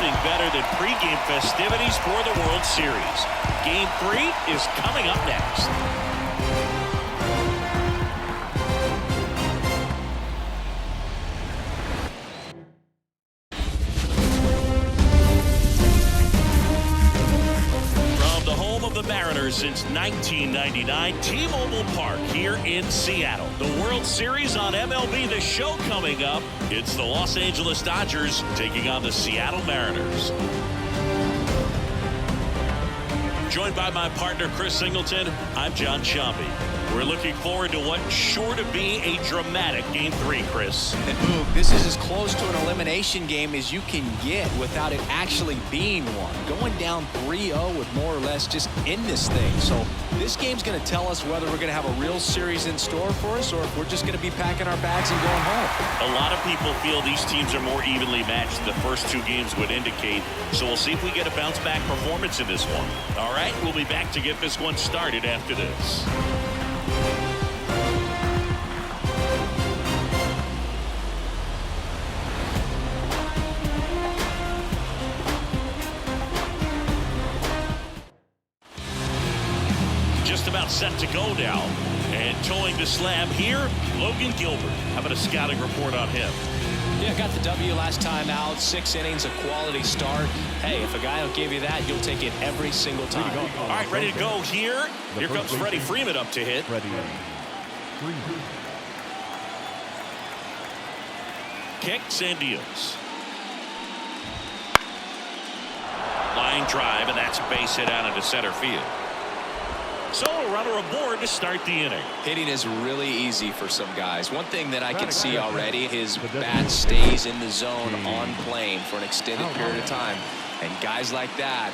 nothing better than pregame festivities for the World Series. Game 3 is coming up next. The Mariners since 1999, T-Mobile Park here in Seattle. The World Series on MLB The Show coming up. It's the Los Angeles Dodgers taking on the Seattle Mariners. Joined by my partner Chris Singleton, I'm John Sciambi. We're looking forward to what's sure to be a dramatic Game 3, Chris. And Boog, this is as close to an elimination game as you can get without it actually being one. Going down 3-0 would more or less just end this thing. So this game's going to tell us whether we're going to have a real series in store for us or if we're just going to be packing our bags and going home. A lot of people feel these teams are more evenly matched than the first two games would indicate. So we'll see if we get a bounce-back performance in this one. All right, we'll be back to get this one started after this. Just about set to go now. And towing the slab here, Logan Gilbert. How about a scouting report on him? Yeah, got the W last time out. 6 innings, a quality start. Hey, if a guy will give you that, you'll take it every single time. All right, ready to go here. Here comes Freddie Freeman up to hit. Kicks and deals. Line drive, and that's a base hit out into center field. So a runner aboard to start the inning. Hitting is really easy for some guys. One thing that I can see already, his bat stays in the zone on plane for an extended period of time. And guys like that,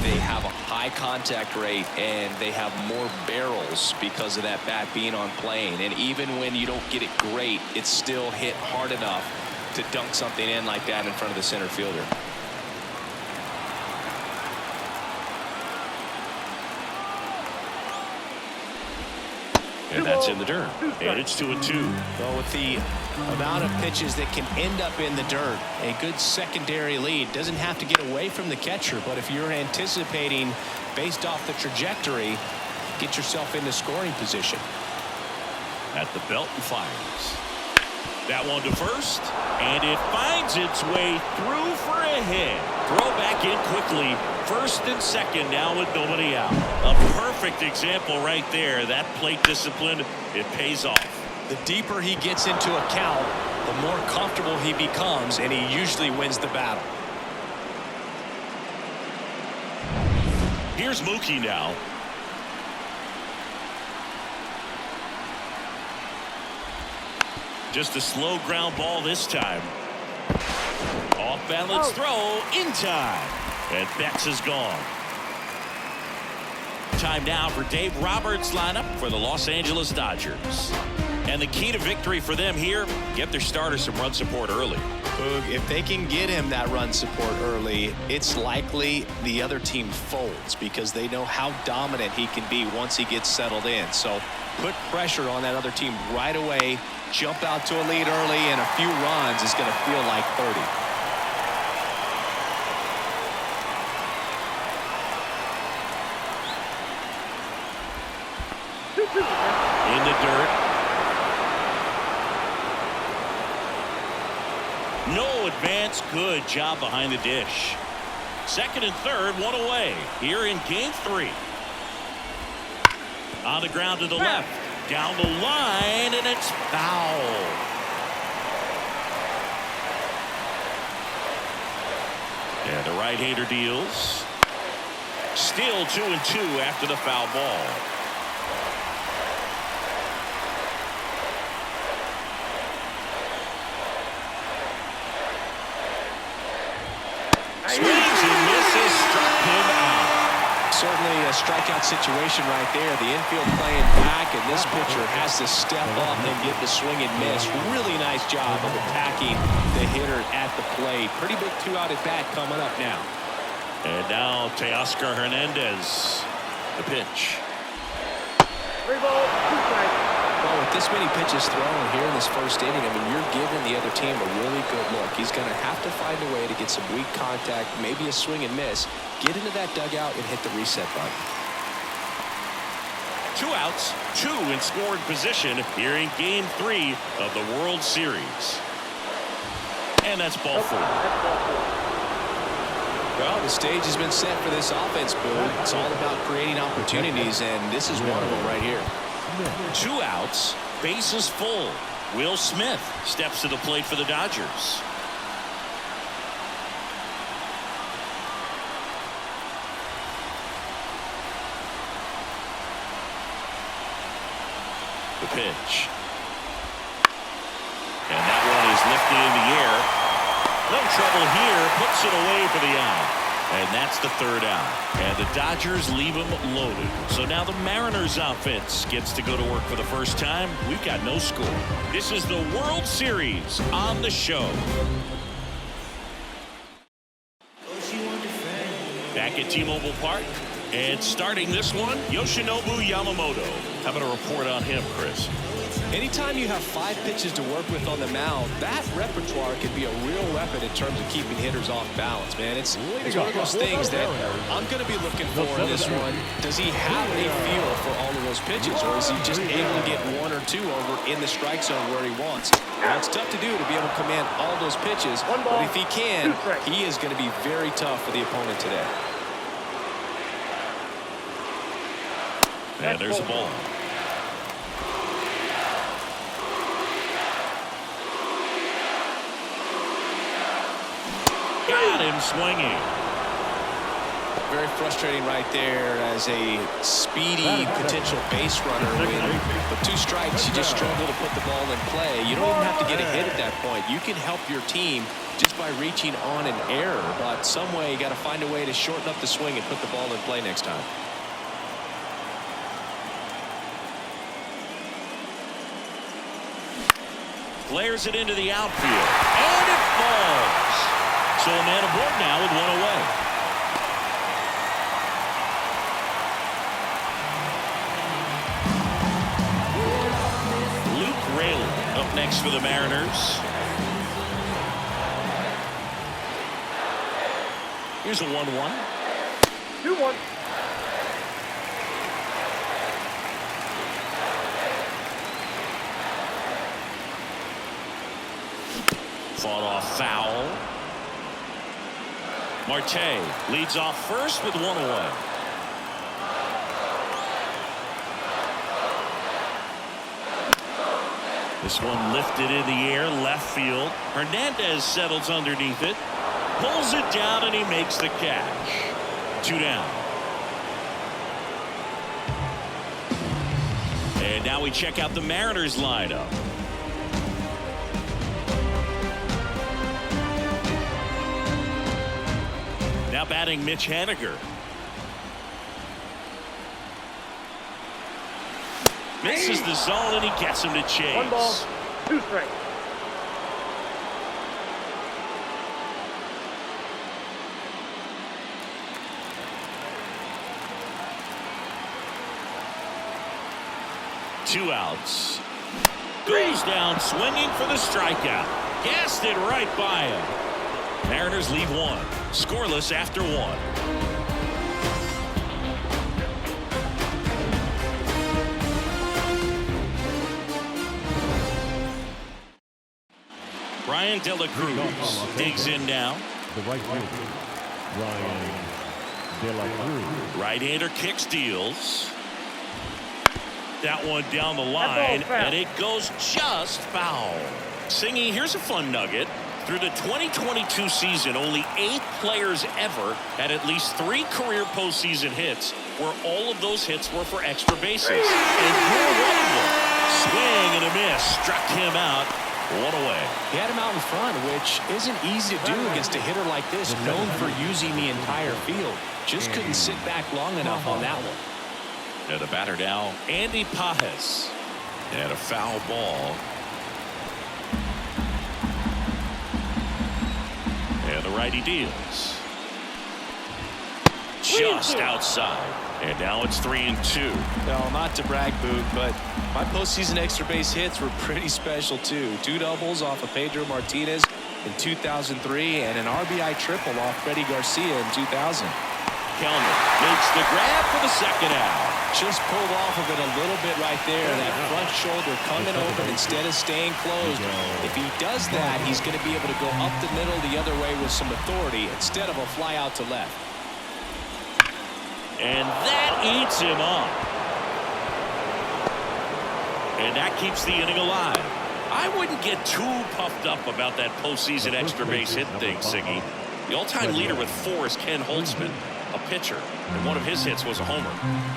they have a high contact rate and they have more barrels because of that bat being on plane. And even when you don't get it great, it's still hit hard enough to dunk something in like that in front of the center fielder. And that's in the dirt. And it's 2-2. Well, with the amount of pitches that can end up in the dirt, a good secondary lead doesn't have to get away from the catcher. But if you're anticipating based off the trajectory, get yourself into scoring position. At the belt and fires. That one to first. And it finds its way through for a hit. Throw back in quickly. First and second now with nobody out. A perfect example right there. That plate discipline, it pays off. The deeper he gets into a count, the more comfortable he becomes, and he usually wins the battle. Here's Mookie now. Just a slow ground ball this time. Off balance throw in time. And Betts is gone. Time now for Dave Roberts' lineup for the Los Angeles Dodgers. And the key to victory for them here, get their starter some run support early. If they can get him that run support early, it's likely the other team folds because they know how dominant he can be once he gets settled in. So put pressure on that other team right away. Jump out to a lead early, and a few runs is going to feel like 30. In the dirt. No advance. Good job behind the dish. Second and third, one away here in Game 3. On the ground to the left. Down the line, and it's foul. And the right-hander deals. Still 2-2 after the foul ball. Swings and misses, struck him out. Certainly a strikeout situation right there. The infield playing back, and this pitcher has to step up and get the swing and miss. Really nice job of attacking the hitter at the plate. Pretty big 2-out at bat coming up now. And now Teoscar Hernandez, the pitch. 3 balls, 2 strikes. Well, with this many pitches thrown here in this first inning, I mean, you're giving the other team a really good look. He's going to have to find a way to get some weak contact, maybe a swing and miss, get into that dugout and hit the reset button. 2 outs, 2 in scoring position here in Game 3 of the World Series. And that's ball 4. Well, the stage has been set for this offense, Boone. It's all about creating opportunities, and this is one of them right here. 2 outs, bases full. Will Smith steps to the plate for the Dodgers. The pitch. And that one is lifted in the air. No trouble here. Puts it away for the out. And that's the 3rd out. And the Dodgers leave them loaded. So now the Mariners offense gets to go to work for the first time. We've got no score. This is the World Series on the show. Back at T-Mobile Park. And starting this one, Yoshinobu Yamamoto. How about a report on him, Chris? Anytime you have 5 pitches to work with on the mound, that repertoire can be a real weapon in terms of keeping hitters off balance, man. It's one of those things that I'm going to be looking for in this one. Does he have a feel for all of those pitches, or is he just able to get 1 or 2 over in the strike zone where he wants? Now, it's tough to do to be able to command all those pitches, but if he can, he is going to be very tough for the opponent today. And there's a ball. Got him swinging. Very frustrating right there as a speedy potential base runner. With 2 strikes, you just struggle to put the ball in play. You don't even have to get a hit at that point. You can help your team just by reaching on an error, but some way you got to find a way to shorten up the swing and put the ball in play next time. Flares it into the outfield. And it falls. So a man aboard now with 1 away. Luke Raley up next for the Mariners. Here's a 1-1. 2-1. Fought off foul. Marte leads off first with 1 away. This one lifted in the air, left field. Hernandez settles underneath it, pulls it down, and he makes the catch. 2 down. And now we check out the Mariners lineup. Now batting Mitch Haniger. Misses the zone and he gets him to chase. 1 ball, 2 strikes. Two outs. Goes down swinging for the strikeout. Gassed it right by him. Mariners leave 1. Scoreless after 1. Brian De La Cruz digs in now. The right fielder, Brian De La Cruz. Right-hander kicks, deals. That one down the line, and it goes just foul. Singy, here's a fun nugget. Through the 2022 season, only 8 players ever had at least 3 career postseason hits, where all of those hits were for extra bases. And you're one of them. Swing and a miss struck him out. 1 away. He had him out in front, which isn't easy to do against a hitter like this, known for using the entire field. Just couldn't sit back long enough on that one. And the batter now, Andy Pages. And a foul ball. And the righty deals. Just outside. And now it's 3-2. No, not to brag, Boog, but my postseason extra base hits were pretty special too. 2 doubles off of Pedro Martinez in 2003 and an RBI triple off Freddie Garcia in 2000. Kellner makes the grab for the second out. Just pulled off of it a little bit right there. That front shoulder coming over instead of staying closed. If he does that, he's going to be able to go up the middle the other way with some authority instead of a fly out to left. And that eats him up. And that keeps the inning alive. I wouldn't get too puffed up about that postseason extra base hit thing, Siggy. The all-time leader with 4 is Ken Holtzman, a pitcher, and one of his hits was a homer.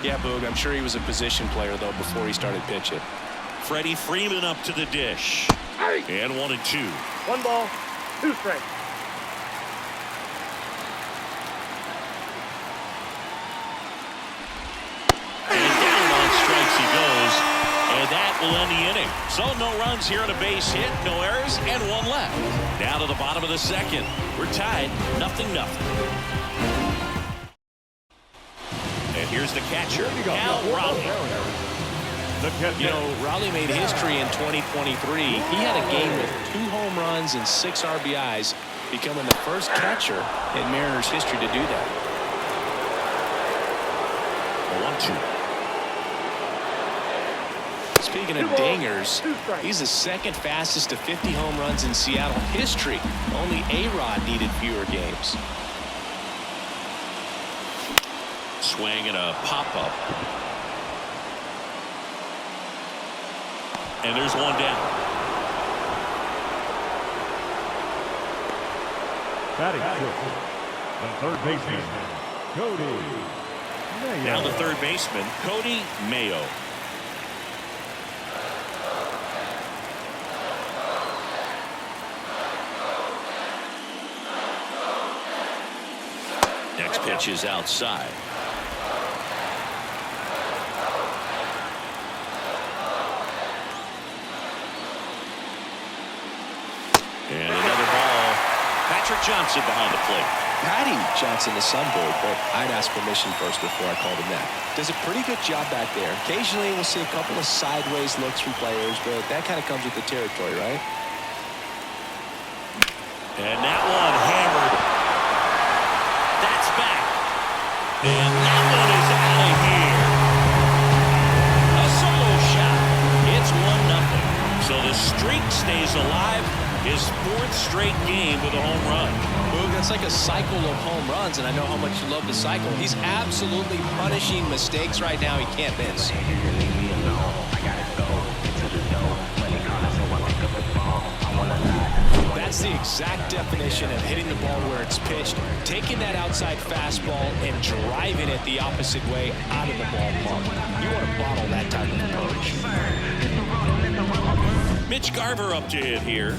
Yeah, Boog, I'm sure he was a position player, though, before he started pitching. Freddie Freeman up to the dish. And 1-2. 1 ball, 2 strikes. And down on strikes he goes. And that will end the inning. So no runs here on a base hit, no errors, and 1 left. Down to the bottom of the second. We're tied, 0-0. And here's the catcher, Cal Raleigh. You know, Raleigh made history in 2023. He had a game with 2 home runs and 6 RBIs, becoming the first catcher in Mariners history to do that. 1-2. Speaking of dingers, he's the second fastest to 50 home runs in Seattle history. Only A-Rod needed fewer games. Swing and a pop-up. And there's 1 down. Batting fifth, the third baseman, Cody Mayo. Now the third baseman, Cody Mayo. Next pitch is outside. And another ball. Patrick Johnson behind the plate. Patty Johnson, the sunbird, but I'd ask permission first before I called him that. Does a pretty good job back there. Occasionally we'll see a couple of sideways looks from players, but that kind of comes with the territory, right? And that one hammered. That's back. And that one is out of here. A solo shot. It's 1-0. So the streak stays alive. His 4th straight game with a home run. Boog, that's like a cycle of home runs, and I know how much you love the cycle. He's absolutely punishing mistakes right now he can't miss. That's the exact definition of hitting the ball where it's pitched, taking that outside fastball and driving it the opposite way out of the ballpark. You want to bottle that type of approach. Mitch Garver up to hit here.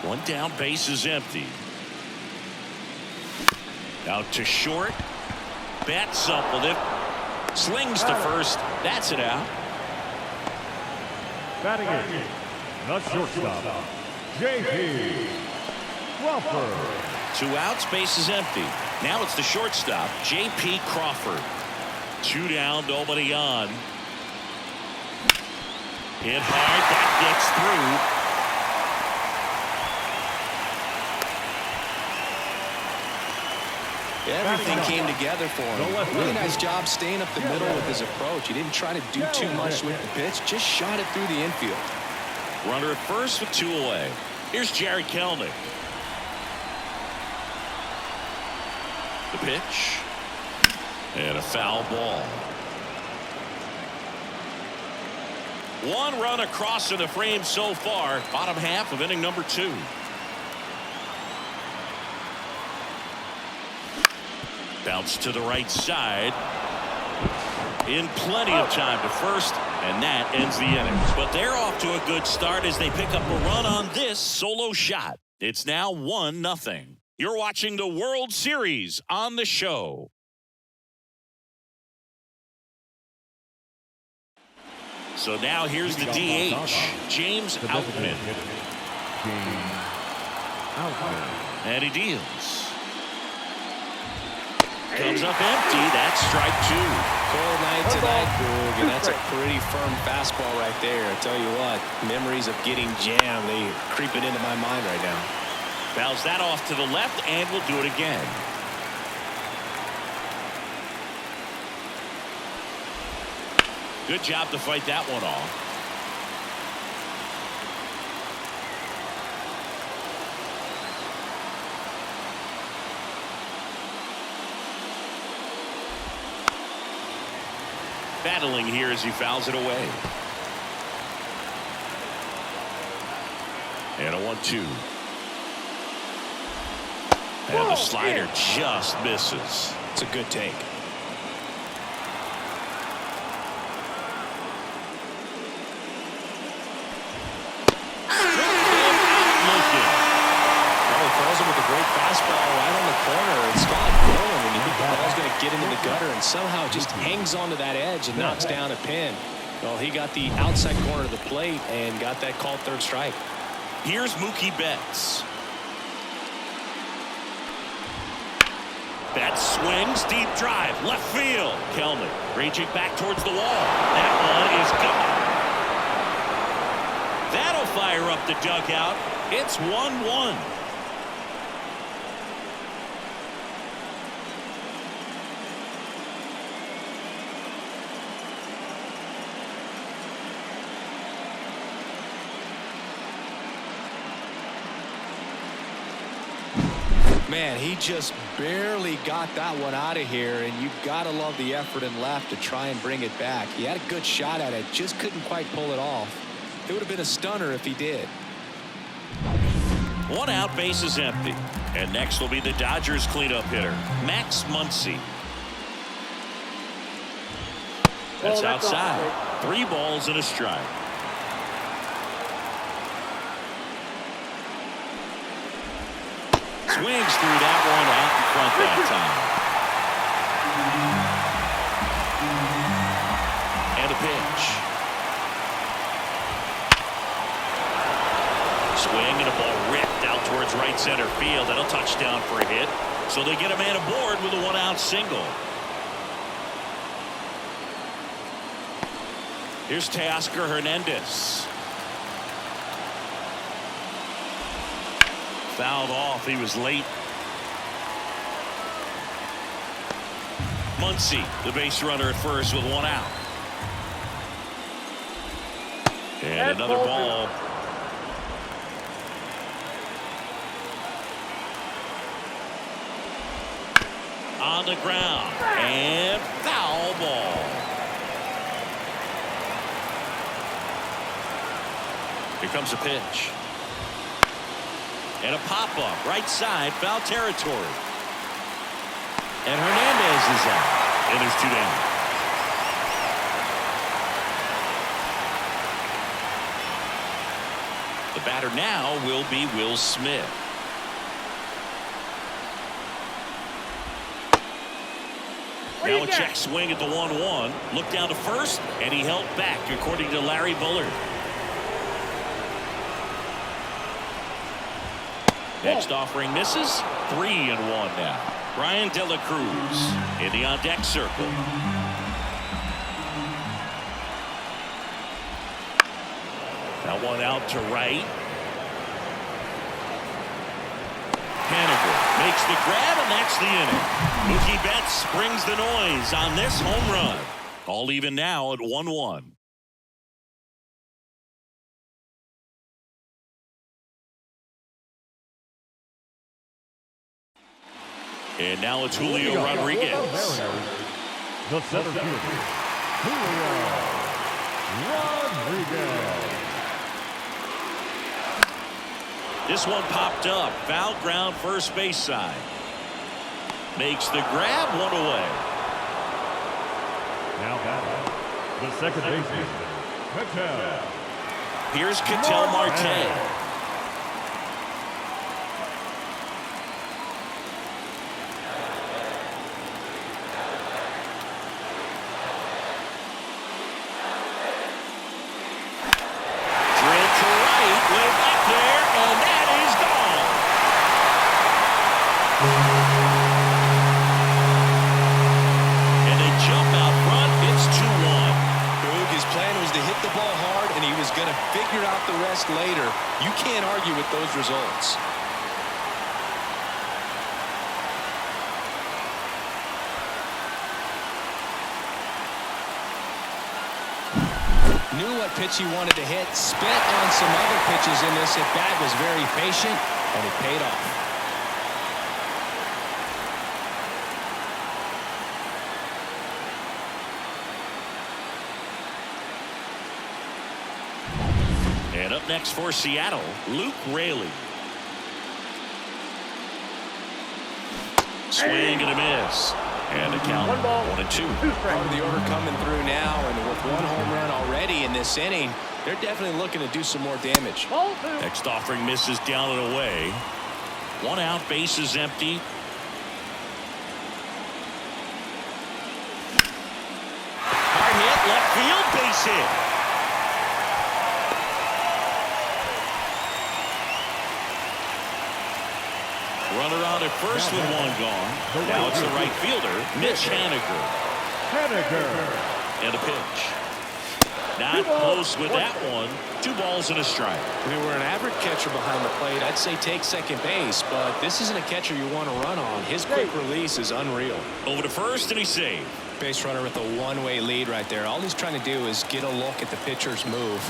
One down, base is empty. Out to short. Bats up with it. Slings to first. That's it out. Batting eighth, the shortstop, J.P. Crawford. 2 outs, base is empty. Now it's the shortstop, J.P. Crawford. 2 down, nobody on. Hit hard, that gets through. Everything came together for him. Really nice job staying up the middle with his approach. He didn't try to do too much with the pitch, just shot it through the infield. Runner at first with 2 away. Here's Jarred Kelenic. The pitch. And a foul ball. 1 run across in the frame so far. Bottom half of inning number 2. Bounce to the right side. In plenty of time to first, and that ends the inning. But they're off to a good start as they pick up a run on this solo shot. It's now 1-0. You're watching the World Series on the show. So now here's the DH, James Outman. James Outman. And he deals. Comes up empty. That's strike 2. Cold night tonight, Boog, and that's a pretty firm fastball right there. I tell you what, memories of getting jammed, they creeping into my mind right now. Fouls that off to the left, and we'll do it again. Good job to fight that one off. Battling here as he fouls it away. And a 1-2. And the slider just misses. It's a good take. With a great fastball right on the corner. It's got it going, and you think the ball's going to get into the gutter, and somehow just hangs onto that edge and knocks down a pin. Well, he got the outside corner of the plate and got that called third strike. Here's Mookie Betts. Betts swings, deep drive, left field. Kelman reaching back towards the wall. That one is gone. That'll fire up the dugout. It's 1-1. Man, he just barely got that one out of here, and you've got to love the effort in left to try and bring it back. He had a good shot at it, just couldn't quite pull it off. It would have been a stunner if he did. 1 out, base is empty. And next will be the Dodgers cleanup hitter, Max Muncy. That's outside. 3 balls and a strike. Swings through that one out in front that time. And a pitch. Swing and a ball ripped out towards right center field. That'll touchdown for a hit. So they get a man aboard with a 1-out single. Here's Teoscar Hernandez. Fouled off. He was late. Muncy, the base runner at first with 1 out. And another ball. On the ground. And foul ball. Here comes a pitch. And a pop-up, right side, foul territory. And Hernandez is out. And there's 2 down. The batter now will be Will Smith. Now a check swing at the 1-1. Look down to first, and he held back, according to Larry Bullard. Next offering misses. 3-1 now. Brian De La Cruz in the on-deck circle. That one out to right. Haniger makes the grab, and that's the inning. Mookie Betts brings the noise on this home run. All even now at 1-1. And now it's Julio Rodriguez. The center fielder, Julio Rodriguez. This one popped up. Foul ground first base side. Makes the grab, 1 away. Now batting, the second baseman, Ketel. Here's Ketel Marte. about the rest later. You can't argue with those results. Knew what pitch he wanted to hit, spit on some other pitches in this at bat, was very patient, and it paid off. And up next for Seattle, Luke Raley. Swing and a miss. And the count 1-2. Part of the order coming through now, and with one home run already in this inning, they're definitely looking to do some more damage. Next offering misses down and away. 1 out, bases empty. Hard hit, left field, base hit. Runner on at first with 1 gone. Now it's the right fielder, Mitch Haniger. And a pitch. Not close with that one. 2 balls and a strike. If we were an average catcher behind the plate, I'd say take second base, but this isn't a catcher you want to run on. His quick release is unreal. Over to first, and he's saved. Base runner with a one-way lead right there. All he's trying to do is get a look at the pitcher's move.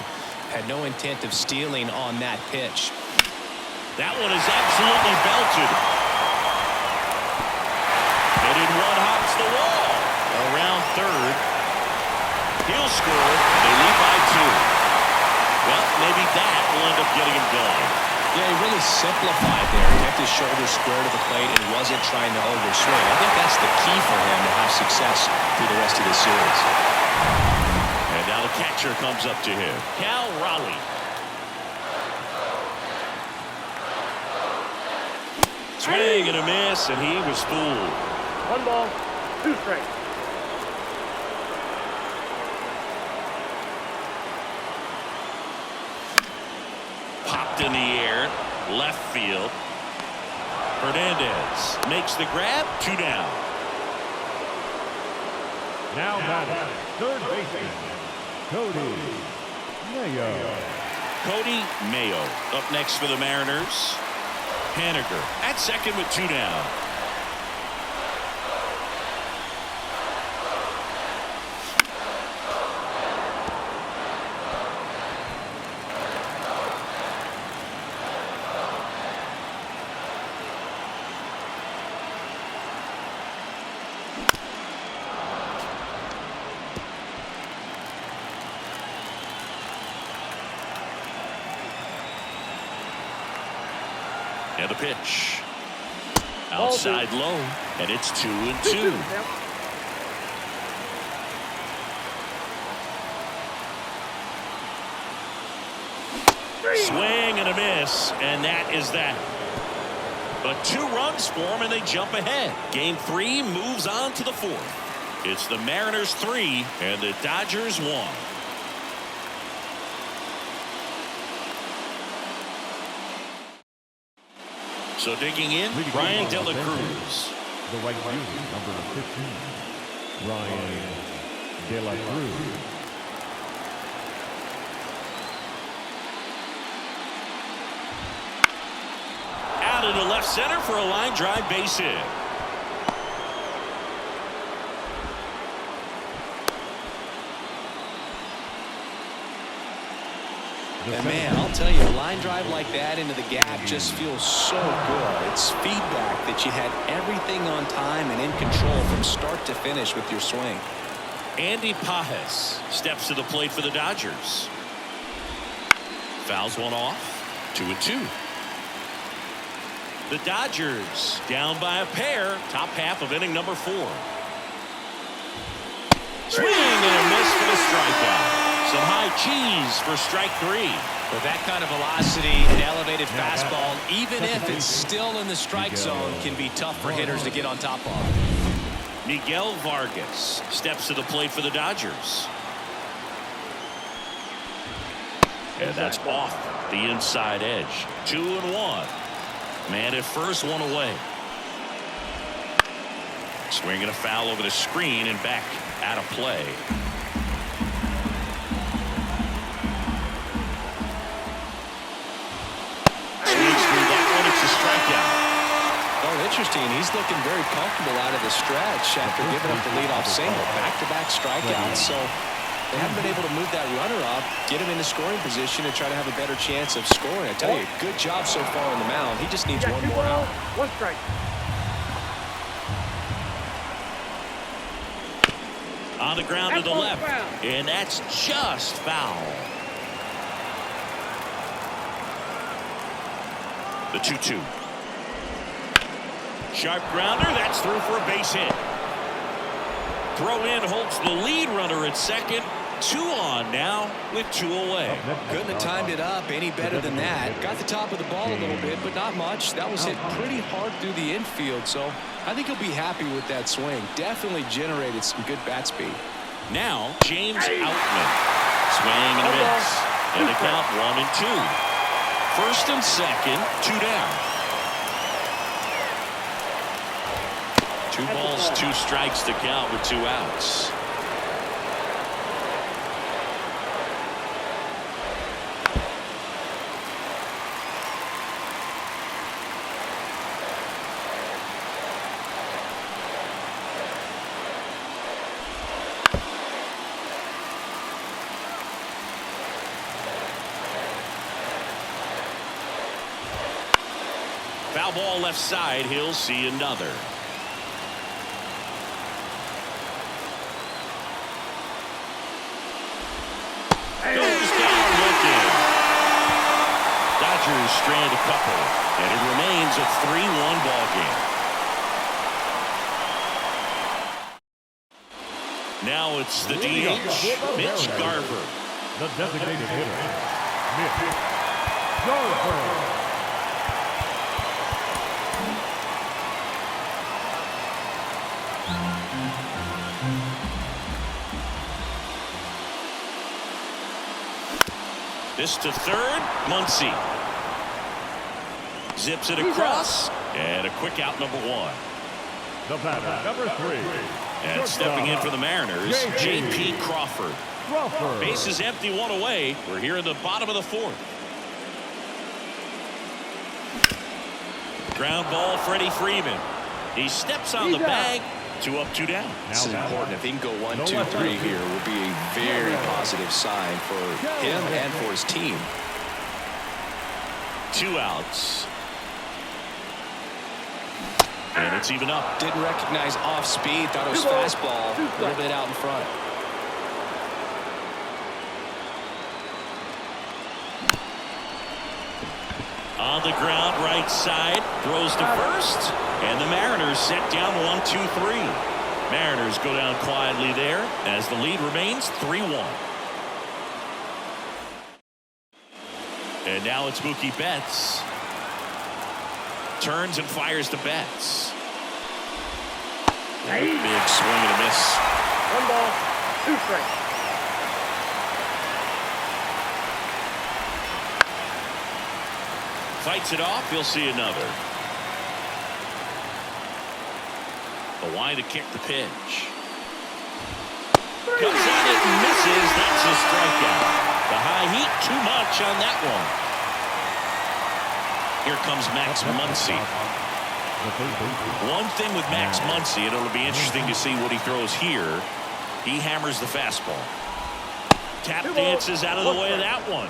Had no intent of stealing on that pitch. That one is absolutely belted. And in one hops the wall. Around third. He'll score. They lead by 2. Well, maybe that will end up getting him going. Yeah, he really simplified there. Kept his shoulders square to the plate and wasn't trying to overswing. I think that's the key for him to have success through the rest of this series. And now the catcher comes up to him. Cal Raleigh. Swing and a miss, and he was fooled. 1 ball, 2 strikes. Popped in the air, left field. Hernandez makes the grab, 2 down. Now batting, third baseman, Cody Mayo. Cody Mayo up next for the Mariners. Haniger at second with 2 down. And a pitch. Outside low, and it's 2-2. Swing and a miss, and that is that. But 2 runs for them, and they jump ahead. Game 3 moves on to the 4th. It's the Mariners 3 and the Dodgers 1. So digging in, Ryan De La Cruz. The right fielder, number 15, Ryan De La Cruz. Out into left center for a line drive base hit. And man, I'll tell you, a line drive like that into the gap just feels so good. It's feedback that you had everything on time and in control from start to finish with your swing. Andy Pages steps to the plate for the Dodgers. Fouls one off. 2-2. The Dodgers down by a pair. Top half of inning number 4. Swing and a miss for the strikeout. Some high cheese for strike 3. With that kind of velocity, an elevated fastball, even if it's still in the strike zone, can be tough for hitters to get on top of. Miguel Vargas steps to the plate for the Dodgers. And that's off the inside edge. 2-1. Man at first, 1 away. Swinging a foul over the screen and back out of play. interesting. He's looking very comfortable out of the stretch after giving up the leadoff single. Back-to-back strikeouts, so they haven't been able to move that runner up, get him into scoring position, and try to have a better chance of scoring. I tell you, good job so far on the mound. He just needs one more out. 1 strike. On the ground to the left, and that's just foul. The 2-2. Sharp grounder, that's through for a base hit. Throw in holds the lead runner at second. 2 on now with 2 away. Couldn't have timed it up any better than that. Got the top of the ball a little bit, but not much. That was hit pretty hard through the infield, so I think he'll be happy with that swing. Definitely generated some good bat speed. Now, James Outman. Swing and a miss. And the count 1-2. First and second, 2 down. 2 balls, 2 strikes to count with 2 outs. Foul ball left side. He'll see another. Goes down looking. Dodgers strand a couple, and it remains a 3-1 ball game. Now it's the DH, Mitch Garver. The designated hitter, Mitch Garver. This to third, Muncy. Zips it across, and a quick out, number 1. The batter, number 3. And stepping in for the Mariners, J.P. Crawford. Base is empty, 1 away. We're here in the bottom of the 4th. Ground ball, Freddie Freeman. He steps on the bag. 2 up, 2 down. This is important. If he can go 1, 2, 3 here, will be a very positive sign for him and for his team. 2 outs. And it's even up. Didn't recognize off speed. Thought it was fastball. A little bit out in front. On the ground, right side, throws to first, and the Mariners set down 1-2-3. Mariners go down quietly there as the lead remains 3-1. And now it's Mookie Betts. Turns and fires to Betts. Big swing and a miss. 1 ball, 2 strikes. Fights it off. He'll see another. The line to kick the pitch. Comes at it and misses. That's a strikeout. The high heat, too much on that one. Here comes Max Muncy. One thing with Max Muncy, and it'll be interesting to see what he throws here. He hammers the fastball. Tap dances out of the way of that one.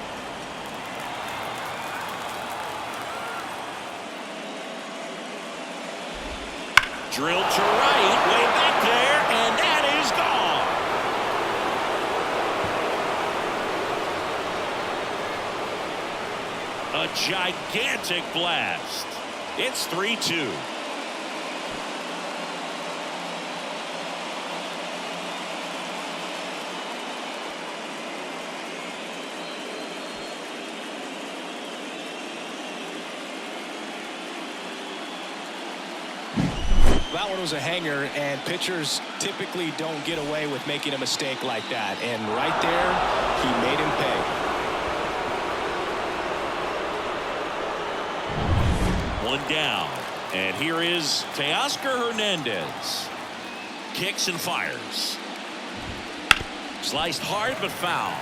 Drilled to right, way back there, and that is gone. A gigantic blast. It's 3-2. That one was a hanger, and pitchers typically don't get away with making a mistake like that. And right there, he made him pay. One down. And here is Teoscar Hernandez. Kicks and fires. Sliced hard but foul.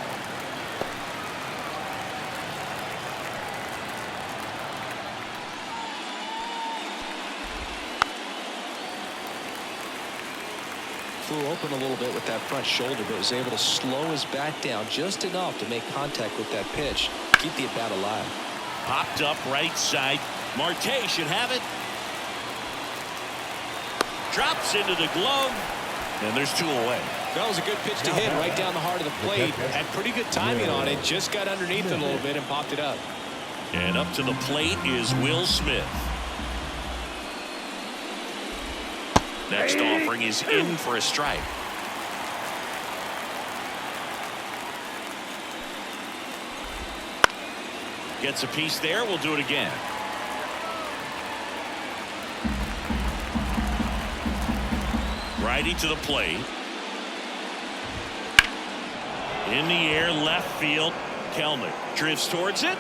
flew open a little bit with that front shoulder, but was able to slow his bat down just enough to make contact with that pitch, keep the at-bat alive. Popped up right side. Marte should have it. Drops into the glove, and there's 2 away. That was a good pitch to hit right down the heart of the plate. Had pretty good timing on it. Just got underneath it a little bit and popped it up. And up to the plate is Will Smith. Next offering is in for a strike. Gets a piece there. We'll do it again. Righty to the plate. In the air, left field. Kelenic drifts towards it.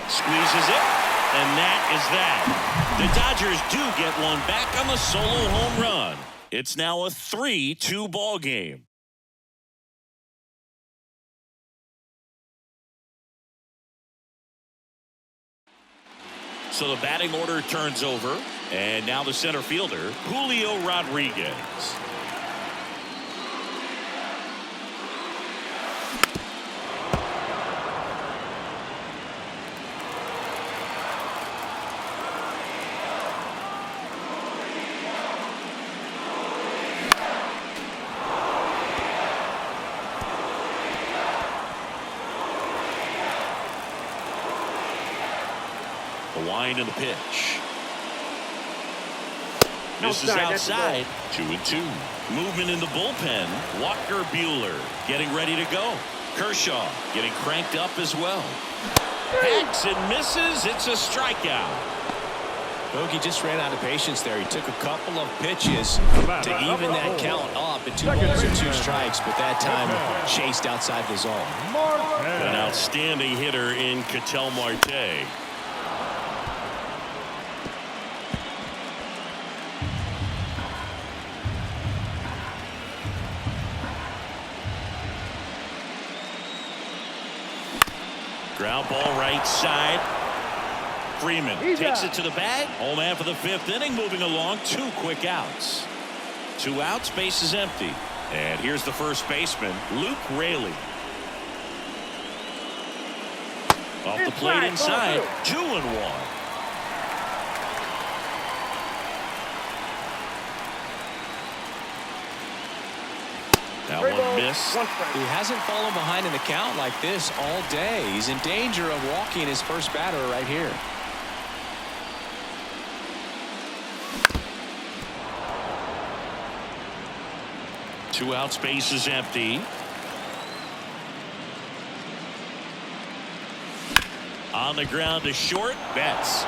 Squeezes it. And that is that. The Dodgers do get one back on the solo home run. It's now a 3-2 ball game. So the batting order turns over, and now the center fielder, Julio Rodriguez. The wind and the pitch. Misses outside. 2-2. Movement in the bullpen. Walker Buehler getting ready to go. Kershaw getting cranked up as well. Hacks and misses. It's a strikeout. Bogey just ran out of patience there. He took a couple of pitches to even that count up at 2 balls and 2 strikes, but that time chased outside the zone. An outstanding hitter in Ketel Marte. Ground ball right side. Freeman takes it to the bag. Home man for the 5th inning, moving along. 2 quick outs. 2 outs, base is empty. And here's the first baseman, Luke Raley. Off the plate inside, 2-1. That one missed. He hasn't fallen behind in the count like this all day. He's in danger of walking his first batter right here. Two outs, base is empty. On the ground to short. Betts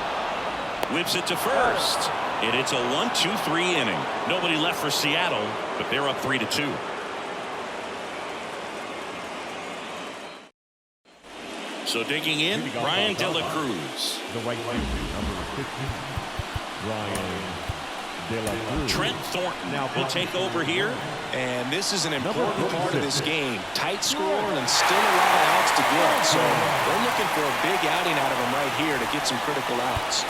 whips it to first. And it's a 1-2-3 inning. Nobody left for Seattle, but they're up 3-2. So digging in, Ryan De La Cruz. The right fielder, number 15, Ryan De La Cruz. Trent Thornton will take over here. And this is an important part of this game. Tight score and still a lot of outs to get. So they're looking for a big outing out of him right here to get some critical outs.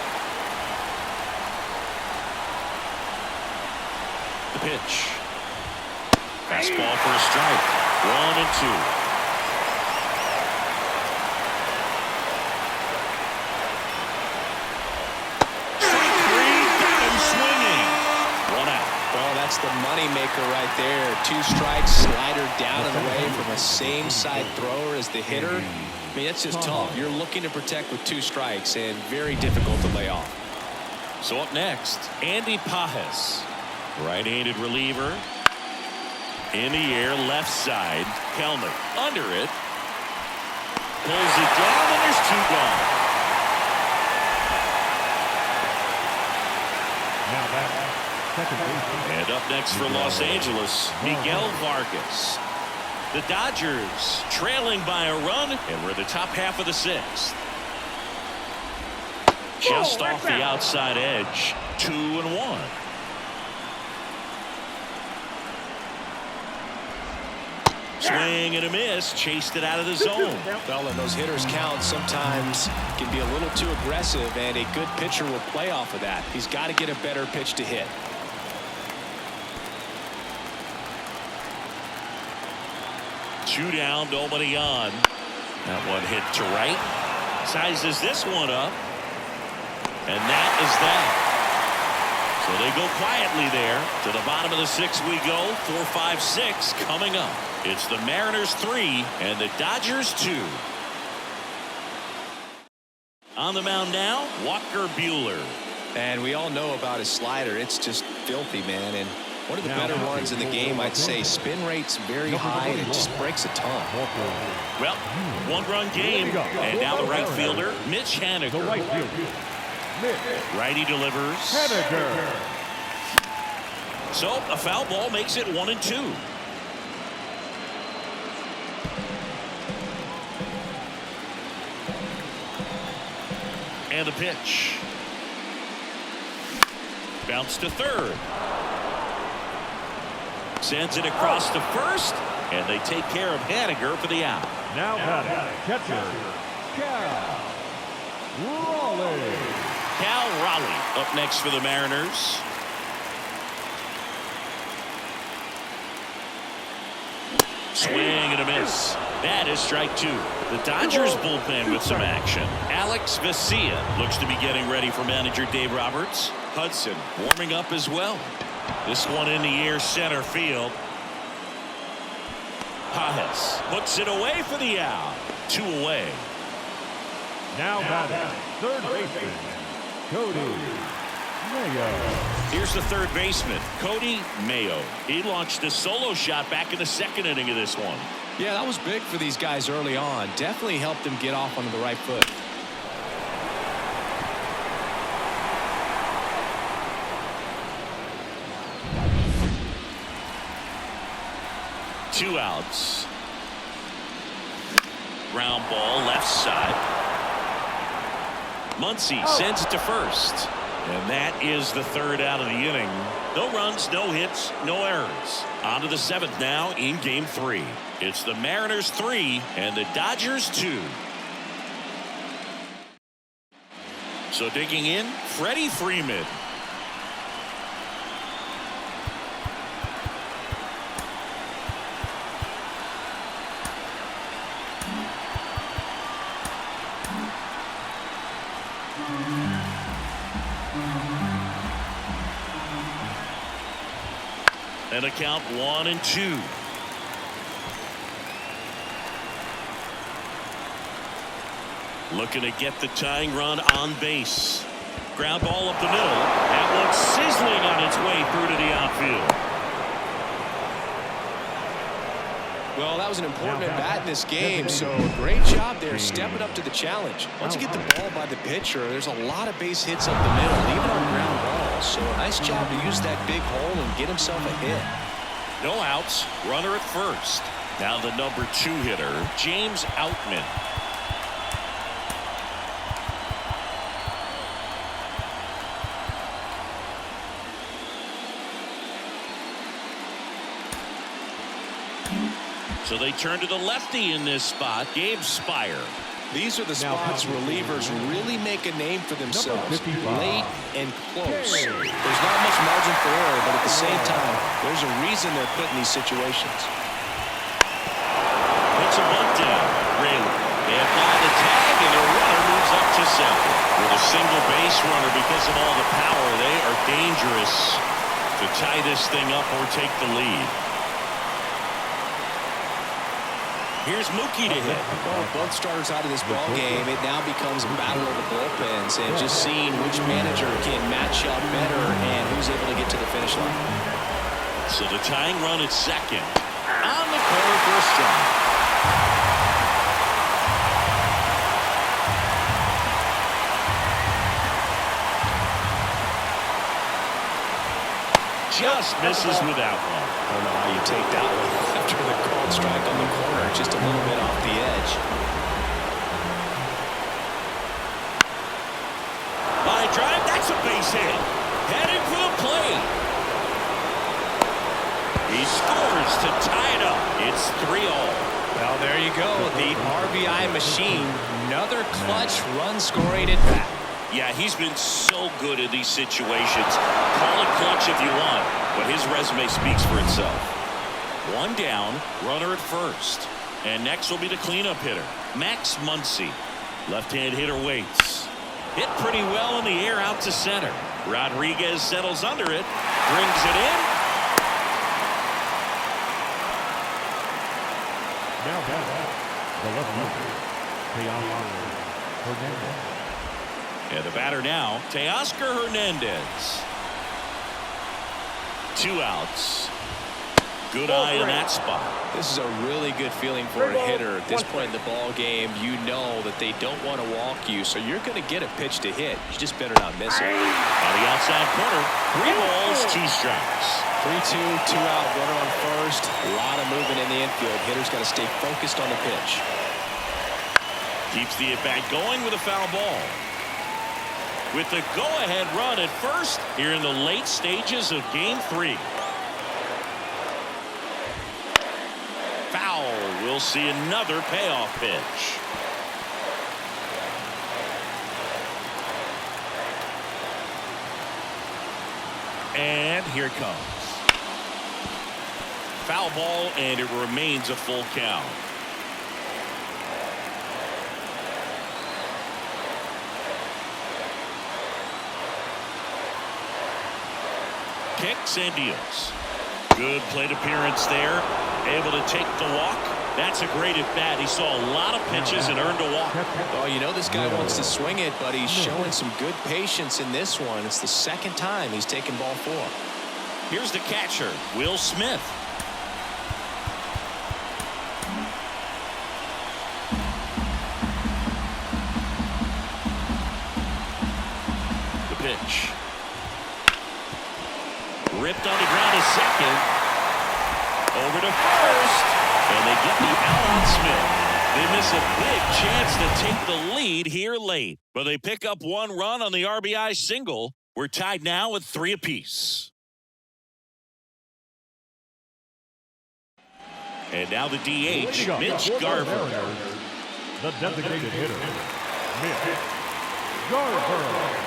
The pitch. Fastball for a strike. 1-2. That's the money maker right there. 2 strikes, slider down and away from a same side thrower as the hitter. I mean, that's just tough. You're looking to protect with 2 strikes and very difficult to lay off. So up next, Andy Pages, right-handed reliever. In the air, left side. Kelenic under it. Pulls it down, and there's 2 gone. Now back. And up next for Los Angeles, Miguel Vargas. The Dodgers trailing by a run, and we're the top half of the 6th. Just off the outside edge, 2-1. Swing and a miss, chased it out of the zone. Well, and those hitters count sometimes can be a little too aggressive, and a good pitcher will play off of that. He's got to get a better pitch to hit. 2 down, nobody on. That one hit to right. Sizes this one up. And that is that. So they go quietly there. To the bottom of the 6th we go. 4-5-6 coming up. It's the Mariners 3 and the Dodgers 2. On the mound now, Walker Buehler. And we all know about his slider. It's just filthy, man. And one of the better ones in the game, I'd say. Spin rate's very high, and it just breaks a ton. Well, 1-run game, and now the right fielder, Mitch Haniger. Righty delivers. So a foul ball makes it 1-2. And the pitch. Bounce to third. Sends it across to first, and they take care of Haniger for the out. Now batting, catcher, Cal Raleigh. Cal Raleigh up next for the Mariners. Swing and a miss. That is strike 2. The Dodgers bullpen with some action. Alex Vesia looks to be getting ready for manager Dave Roberts. Hudson warming up as well. This one in the air, center field. Pages puts it away for the out. 2 away. Now batting, third baseman, Cody Mayo. Here's the third baseman, Cody Mayo. He launched a solo shot back in the 2nd inning of this one. Yeah, that was big for these guys early on. Definitely helped them get off onto the right foot. Two outs. Ground ball left side. Muncy sends it to first. And that is the 3rd out of the inning. No runs, no hits, no errors. On to the 7th now in game 3. It's the Mariners 3 and the Dodgers 2. So digging in, Freddie Freeman. And a count 1-2. Looking to get the tying run on base. Ground ball up the middle. That one sizzling on its way through to the outfield. Well, that was an important at bat in this game, so great job there stepping up to the challenge. Once you get the ball by the pitcher, there's a lot of base hits up the middle, even on ground balls. So a nice job to use that big hole and get himself a hit. No outs, runner at first. Now the number 2 hitter, James Outman. So they turn to the lefty in this spot, Gabe Spire. These are the spots relievers really make a name for themselves. Late and close. There's not much margin for error, but at the same time, there's a reason they're put in these situations. Puts a bunt down. Rayleigh. They apply the tag, and their runner moves up to second. With a single base runner, because of all the power, they are dangerous to tie this thing up or take the lead. Here's Mookie to hit. Both starters out of this ball game. It now becomes a battle of the bullpens and just seeing which manager can match up better and who's able to get to the finish line. So the tying run at second. On the corner for a strike. Just misses with that one. I don't know how you take that one after the called strike on the corner, just a little bit off the edge. Line drive, that's a base hit. Headed for the plate. He scores to tie it up. It's 3-all. Well, there you go. The RBI machine. Another clutch run scoring at bat. Yeah, he's been so good in these situations. Call it clutch if you want, but his resume speaks for itself. One down, runner at first. And next will be the cleanup hitter, Max Muncy. Left-hand hitter waits. Hit pretty well in the air out to center. Rodriguez settles under it, brings it in. Now back, the left fielder, Teoscar Hernandez. And the batter now, Teoscar Hernandez. 2 outs. Good eye in that spot. This is a really good feeling for a hitter. At this point in the ball game, you know that they don't want to walk you, so you're going to get a pitch to hit. You just better not miss it. On the outside corner, 3 balls, 2 strikes. 3-2, 2 out, runner on first. A lot of movement in the infield. Hitter's got to stay focused on the pitch. Keeps the at-bat going with a foul ball. With the go-ahead run at first here in the late stages of Game 3. Foul. We'll see another payoff pitch. And here it comes. Foul ball, and it remains a full count. Kicks and deals. Good plate appearance there. Able to take the walk. That's a great at bat. He saw a lot of pitches and earned a walk. Oh, you know this guy wants to swing it, but he's showing some good patience in this one. It's the second time he's taken ball 4. Here's the catcher, Will Smith. The pitch. Ripped on the ground to second. Over to first. And they get the out on Smith. They miss a big chance to take the lead here late. But they pick up 1 run on the RBI single. We're tied now with 3 apiece. And now the DH, Mitch Garver. The designated hitter, Mitch Garver.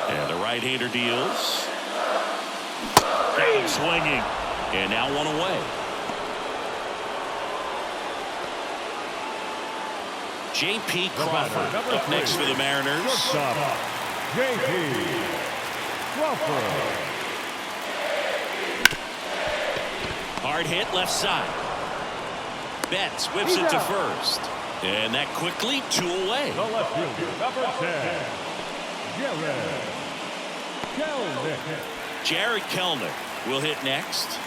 And the right-hander deals. Bang, swinging. And now 1 away. J.P. Crawford up next for the Mariners. Shortstop, J.P. Crawford. Hard hit left side. Betts whips it to first. And that quickly 2 away. The left fielder, number 10, Jared Kelenic. Jared Kelenic will hit next.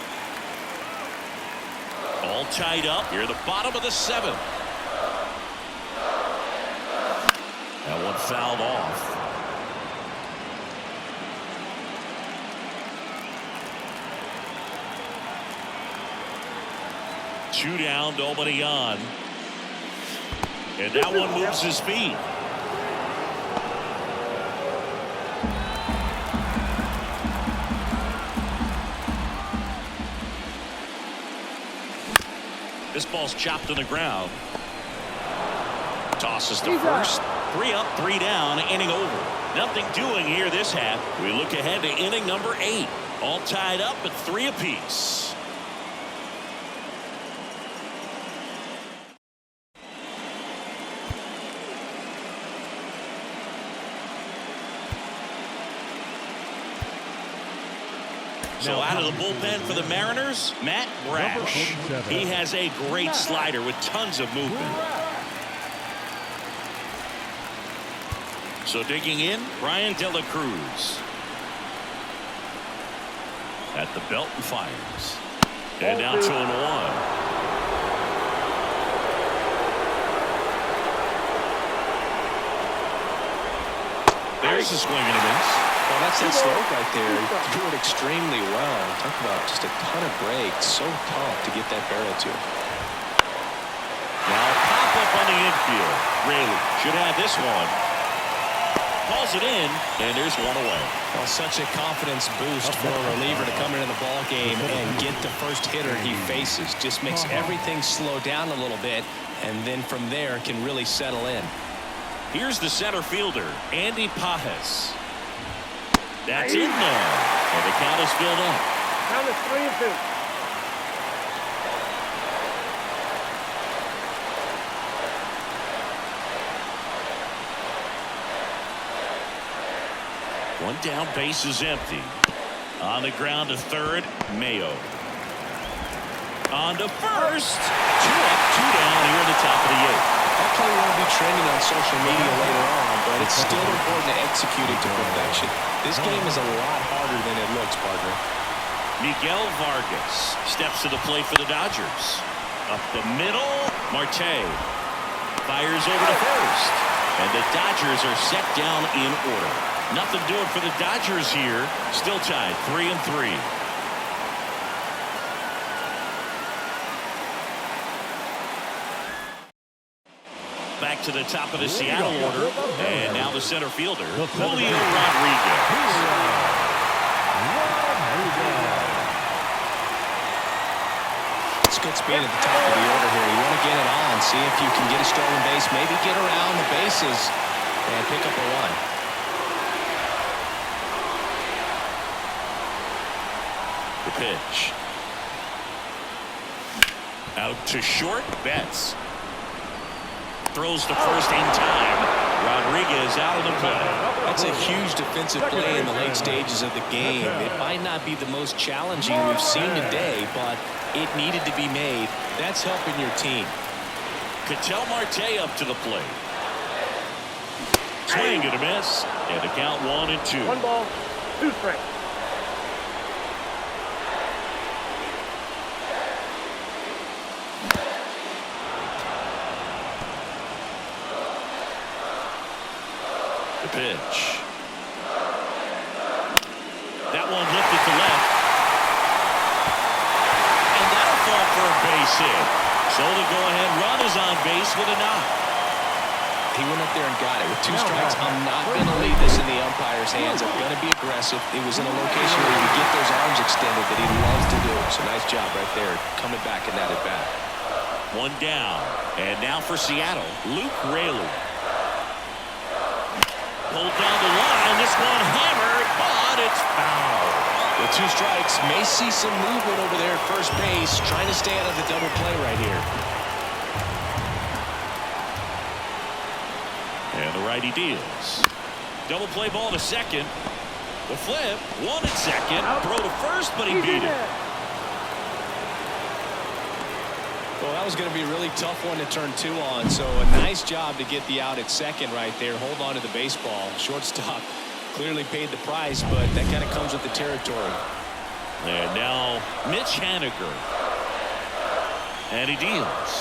All tied up here at the bottom of the 7th. That one fouled off. Two down, nobody on. And that one moves his feet. This ball's chopped on the ground. Tosses to first. 3 up, 3 down, inning over. Nothing doing here this half. We look ahead to inning number 8. All tied up at 3 apiece. So out of the bullpen for the Mariners, Matt Brash. He has a great slider with tons of movement. So digging in, Brian De La Cruz. At the belt and fires. And now 2-1. There's a swing and a miss. Well, that's that slope right there. He threw it extremely well. Talk about just a ton of breaks. So tough to get that barrel to. Now pop up on the infield. Raley should have this one. calls it in, and there's one away. Well, such a confidence boost for a reliever to come into the ball game and get the first hitter he faces. Just makes everything slow down a little bit, and then from there can really settle in. Here's the center fielder, Andy Pages. That's in there, and the count is filled up. Count is 3-2. One down, base is empty. On the ground to third, Mayo. On to first. 2 up, 2 down here in the top of the 8th. That play won't be trending on social media later on, but it's still important to execute it to perfection. This game is a lot harder than it looks, partner. Miguel Vargas steps to the plate for the Dodgers. Up the middle, Marte fires over to first. And the Dodgers are set down in order. Nothing doing for the Dodgers here. Still tied 3-3. Back to the top of the Seattle order. And now the center fielder, Julio Rodriguez. It's good speed at the top of the order here. You want to get it on, see if you can get a stolen base, maybe get around the bases and pick up a run. The pitch. Out to short, Betts. Throws to first in time. Rodriguez out of the play. That's a huge defensive play in the late stages of the game. It might not be the most challenging we've seen today, but it needed to be made. That's helping your team. Ketel Marte up to the plate. Swing and a miss. And the count 1-2. 1 ball, 2 strikes. The pitch. That one lifted to left. And that'll fall for a base hit. So the go-ahead run is on base with a knock. He went up there and got it. With 2 strikes, I'm not going to leave this in the umpire's hands. I'm going to be aggressive. It was in a location where he could get those arms extended that he loves to do. So nice job right there coming back in that at-bat. 1 down. And now for Seattle, Luke Raley. Pulled down the line. This one hammered, but it's foul. With 2 strikes, may see some movement over there at first base, trying to stay out of the double play right here. And the righty deals. Double play ball to second. The flip, 1 at second. Throw to first, but he beat it. Well, that was going to be a really tough one to turn 2 on, so a nice job to get the out at second right there. Hold on to the baseball. Shortstop clearly paid the price, but that kind of comes with the territory. And now Mitch Haniger. And he deals.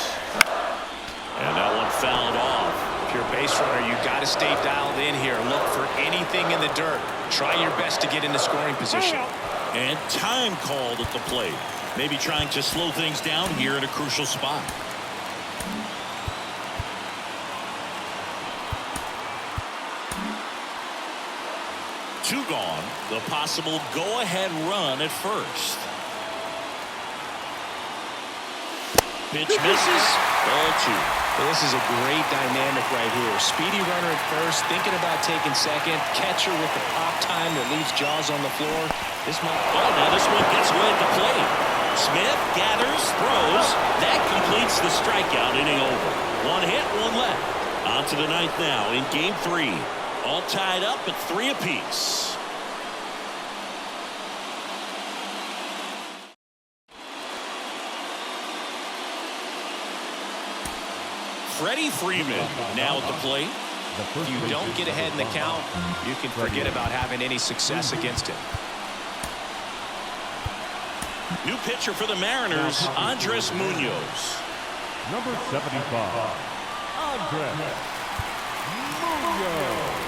And that one fouled off. If you're a base runner, you got to stay dialed in here. Look for anything in the dirt. Try your best to get into scoring position. And time called at the plate. Maybe trying to slow things down here at a crucial spot. Two gone. The possible go-ahead run at first. Pitch misses. Ball 2. Well, this is a great dynamic right here. Speedy runner at first, thinking about taking second. Catcher with the pop time that leaves Jaws on the floor. This one, oh, now this one gets away at the plate. Smith gathers, throws. That completes the strikeout inning over. 1 hit, 1 left. On to the 9th now in game 3. All tied up at 3 apiece. Freddie Freeman now at the plate. If you don't get ahead in the count, you can forget about having any success against him. New pitcher for the Mariners, Andres Munoz. Number 75, Andres Munoz.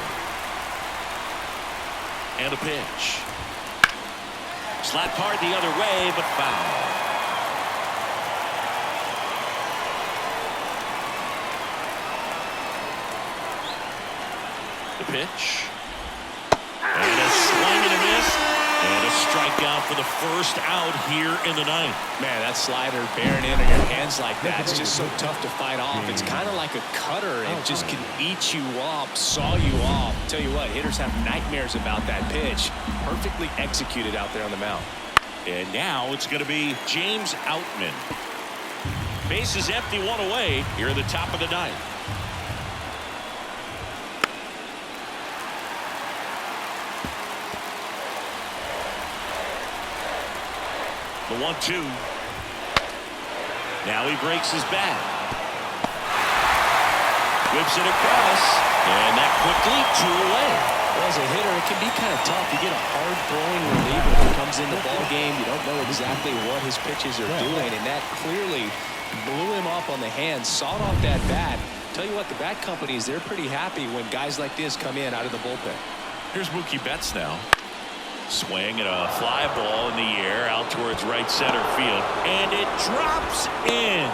And a pitch. Slapped hard the other way, but foul. The pitch. strikeout for the first out here in the ninth. Man, that slider bearing in on your hands like that, it's just so tough to fight off. It's kind of like a cutter. It just can eat you up, saw you off. Tell you what, hitters have nightmares about that pitch. Perfectly executed out there on the mound. And now it's going to be James Outman. Base is empty, one away here at the top of the ninth. The 1-2. Now he breaks his bat. Whips it across. And that quickly 2 away. Well, as a hitter, it can be kind of tough. You get a hard-throwing reliever who comes in the ball game. You don't know exactly what his pitches are doing, and that clearly blew him up on the hands, sawed off that bat. Tell you what, the bat companies, they're pretty happy when guys like this come in out of the bullpen. Here's Mookie Betts now. Swing and a fly ball in the air out towards right center field. And it drops in.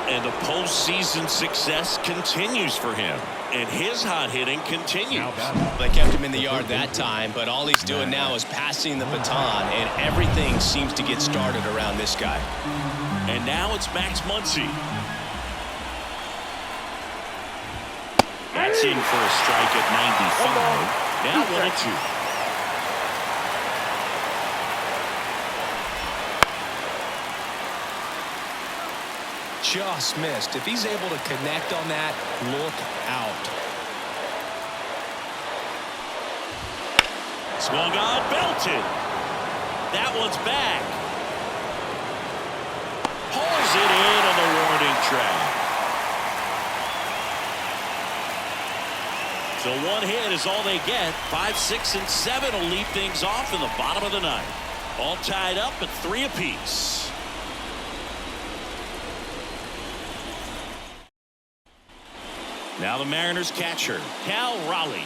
And the postseason success continues for him. And his hot hitting continues. They kept him in the yard that time, but all he's doing now is passing the baton, and everything seems to get started around this guy. And now it's Max Muncy. That's in for a strike at 95. Now 1-2. Just missed. If he's able to connect on that, look out. Swung on, belted. That one's back. Pulls it in on the warning track. So 1 hit is all they get. 5, 6, and 7 will lead things off in the bottom of the ninth. All tied up at 3 apiece. Now the Mariners catcher, Cal Raleigh.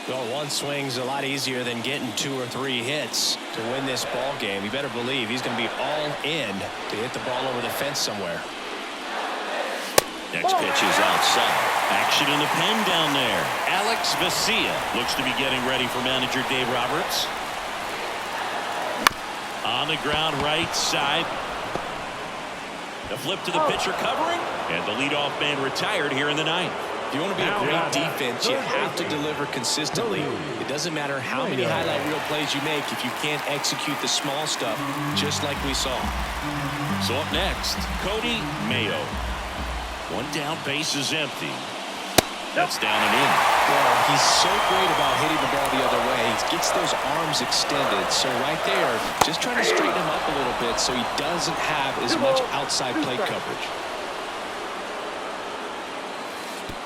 Well, one swing's a lot easier than getting 2 or 3 hits to win this ball game. You better believe he's going to be all in to hit the ball over the fence somewhere. Next pitch is outside. Action in the pen down there. Alex Vesia looks to be getting ready for manager Dave Roberts. On the ground right side. The flip to the pitcher covering. And the leadoff man retired here in the ninth. If you want to be a great defense, you have to deliver consistently. It doesn't matter how many highlight reel plays you make if you can't execute the small stuff, just like we saw. So up next, Cody Mayo. 1 down, base is empty. That's down and in. Well, he's so great about hitting the ball the other way. He gets those arms extended. So right there, just trying to straighten him up a little bit so he doesn't have as much outside plate coverage.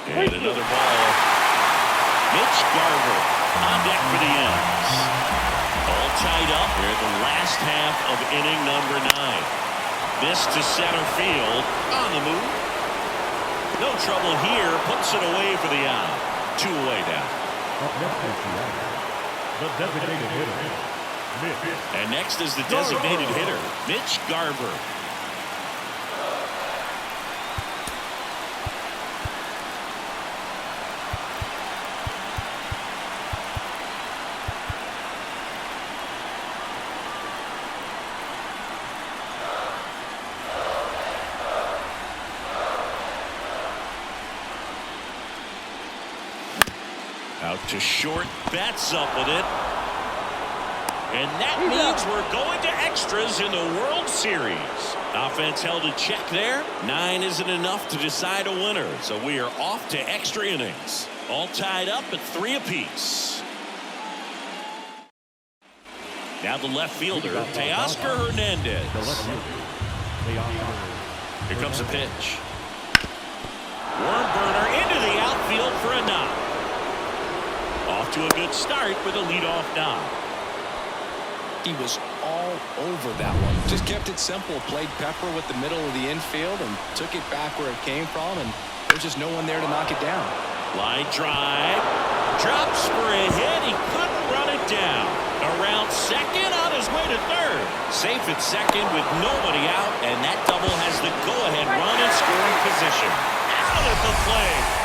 And another ball. Mitch Garver on deck for the Ends. All tied up here in the last half of inning number 9. This to center field. On the move. No trouble here. Puts it away for the out. 2 away now. The designated hitter, Mitch. And next is the designated hitter, Mitch Garver. Out to short, bats up with it. And that means we're going to extras in the World Series. Offense held in check there. 9 isn't enough to decide a winner, so we are off to extra innings. All tied up at 3 apiece. Now the left fielder, Teoscar Hernandez. Here comes the pitch. Worm burner into the outfield for a knock. Off to a good start with a leadoff knock. He was all over that one. Just kept it simple. Played pepper with the middle of the infield and took it back where it came from, and there's just no one there to knock it down. Line drive. Drops for a hit. He couldn't run it down. Around second, on his way to third. Safe at second with nobody out, and that double has the go-ahead run in scoring position. Out at the plate.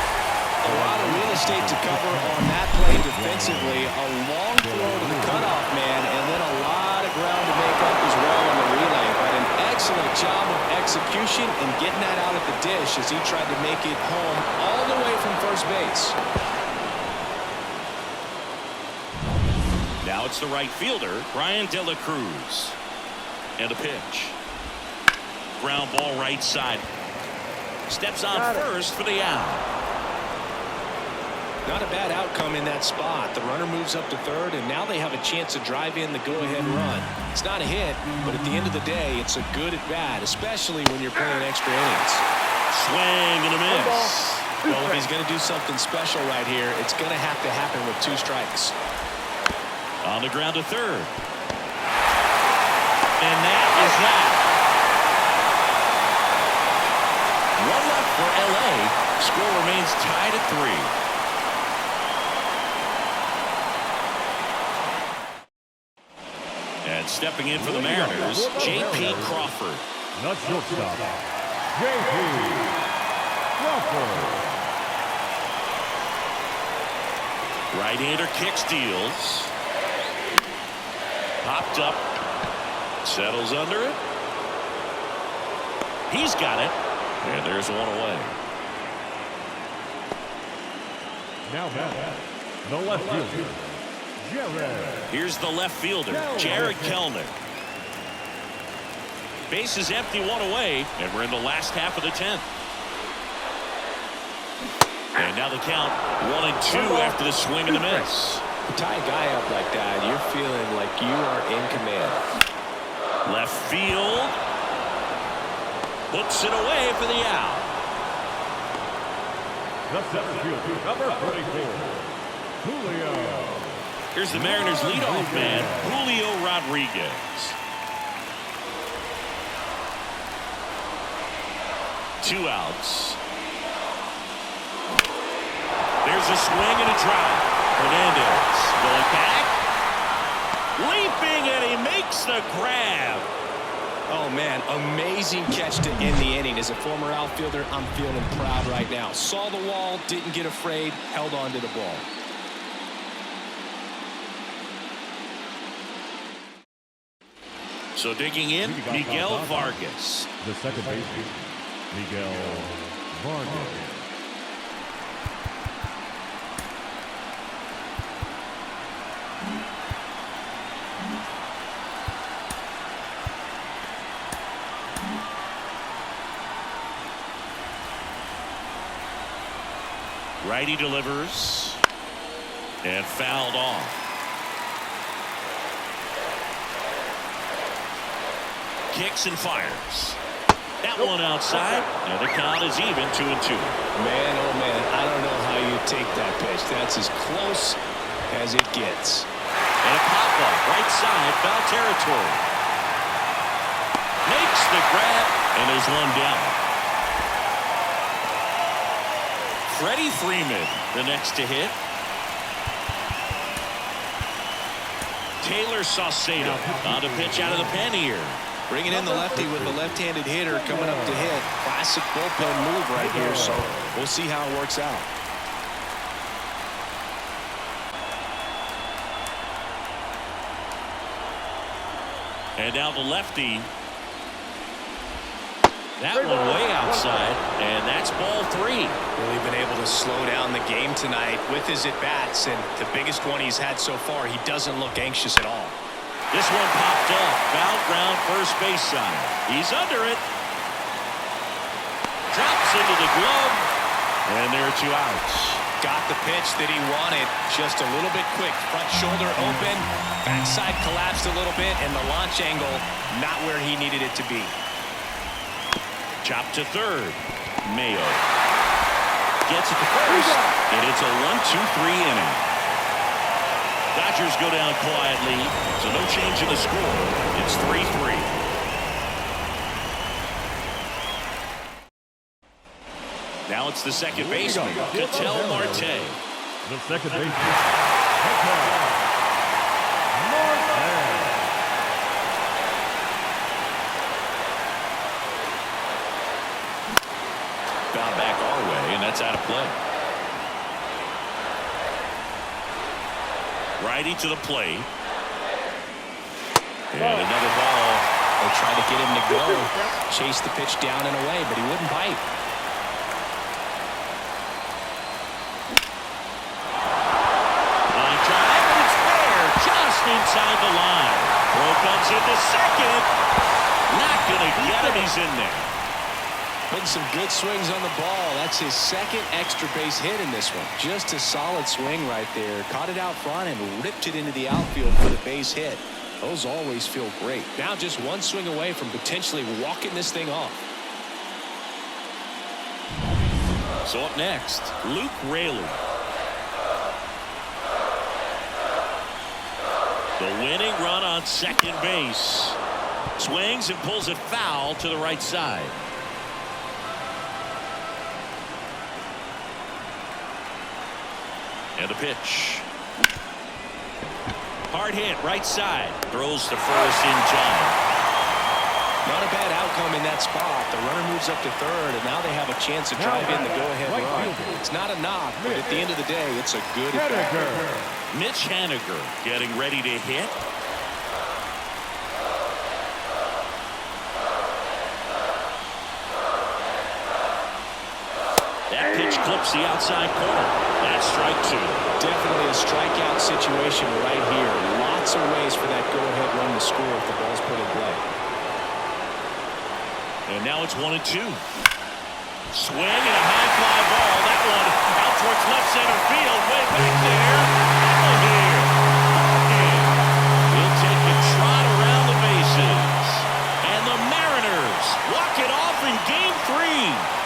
A lot of real estate to cover on that play defensively. A long throw to the cutoff man, and then a lot of ground excellent job of execution and getting that out at the dish as he tried to make it home all the way from first base. Now it's the right fielder, Ryan De La Cruz. And a pitch. Ground ball right side. Steps on first for the out. Not a bad outcome in that spot. The runner moves up to third, and now they have a chance to drive in the go-ahead run. It's not a hit, but at the end of the day, it's a good at-bat, especially when you're playing extra innings. Swing and a miss. Well, if he's going to do something special right here, it's going to have to happen with 2 strikes. On the ground to third. And that is that. One left for LA. Score remains tied at 3. And stepping in for the Mariners, J.P. Crawford. The shortstop, J.P. Crawford. Right-hander kicks, deals. Popped up. Settles under it. He's got it. And there's one away. Now back, the left fielder, Jared. Here's the left fielder, Jared Kelenic. Base is empty, one away, and we're in the last half of the 10th. And now the count 1-2 after the swing and the miss. You tie a guy up like that, you're feeling like you are in command. Left field. Puts it away for the out. The center fielder, number 44, Julio. Here's the Mariners leadoff man, Julio Rodriguez. 2 outs. There's a swing and a drive. Hernandez going back. Leaping, and he makes the grab. Oh, man, amazing catch to end the inning. As a former outfielder, I'm feeling proud right now. Saw the wall, didn't get afraid, held on to the ball. So digging in, Miguel Vargas. The second baseman, Miguel Vargas. Righty delivers and fouled off. Kicks and fires. That one outside, and the count is even 2-2. Man, oh man, I don't know how you take that pitch. That's as close as it gets. And a pop-up, right side, foul territory. Makes the grab, and there's one down. Freddie Freeman, the next to hit. Taylor Saucedo on to pitch out of the pen here. Bringing in the lefty with the left-handed hitter coming up to hit. Classic bullpen move right here, so we'll see how it works out. And now the lefty. That one way outside, and that's ball 3. Really been able to slow down the game tonight with his at-bats, and the biggest one he's had so far, he doesn't look anxious at all. This one popped up. Foul ground first base side. He's under it. Drops into the glove. And there are 2 outs. Got the pitch that he wanted. Just a little bit quick. Front shoulder open. Backside collapsed a little bit. And the launch angle not where he needed it to be. Chop to third. Mayo. Gets it to first. And it's a 1-2-3 inning. Dodgers go down quietly, so no change in the score. It's 3-3. Now it's the second baseman, Ketel Marte. The second baseman, Ketel Marte. Foul back our way, and that's out of play. Righty to the plate. And another ball. A Trying to get him to go. Chase the pitch down and away, but he wouldn't bite. Line drive, and it's there, just inside the line. Throw comes into second. Not going to get him. He's in there. Putting some good swings on the ball. That's his second extra base hit in this one. Just a solid swing right there. Caught it out front and ripped it into the outfield for the base hit. Those always feel great. Now just one swing away from potentially walking this thing off. So up next, Luke Raley. The winning run on second base. Swings and pulls it foul to the right side. And the pitch. Hard hit, right side. Throws to first in time. Not a bad outcome in that spot. The runner moves up to third, and now they have a chance to drive in the go-ahead run. It's not a knock, but at the end of the day, it's a good at-bat. Mitch Haniger getting ready to hit. That pitch clips the outside corner. That's strike two. Definitely a strikeout situation right here. Lots of ways for that go-ahead run to score if the ball's put in play. And now it's 1-2. Swing and a high fly ball. That one out towards left center field. Way back there. Out here. He'll take a trot around the bases. And the Mariners walk it off in game 3.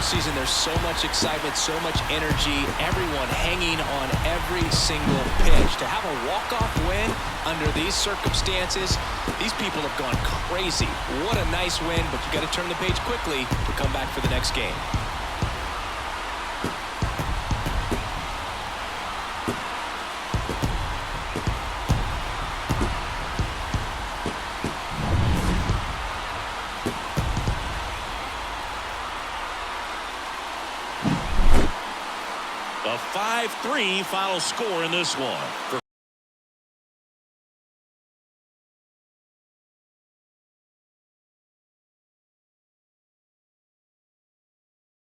Season, there's so much excitement, so much energy, everyone hanging on every single pitch. To have a walk-off win under these circumstances, these people have gone crazy. What a nice win, but you got to turn the page quickly to come back for the next game. A 5-3 final score in this one. For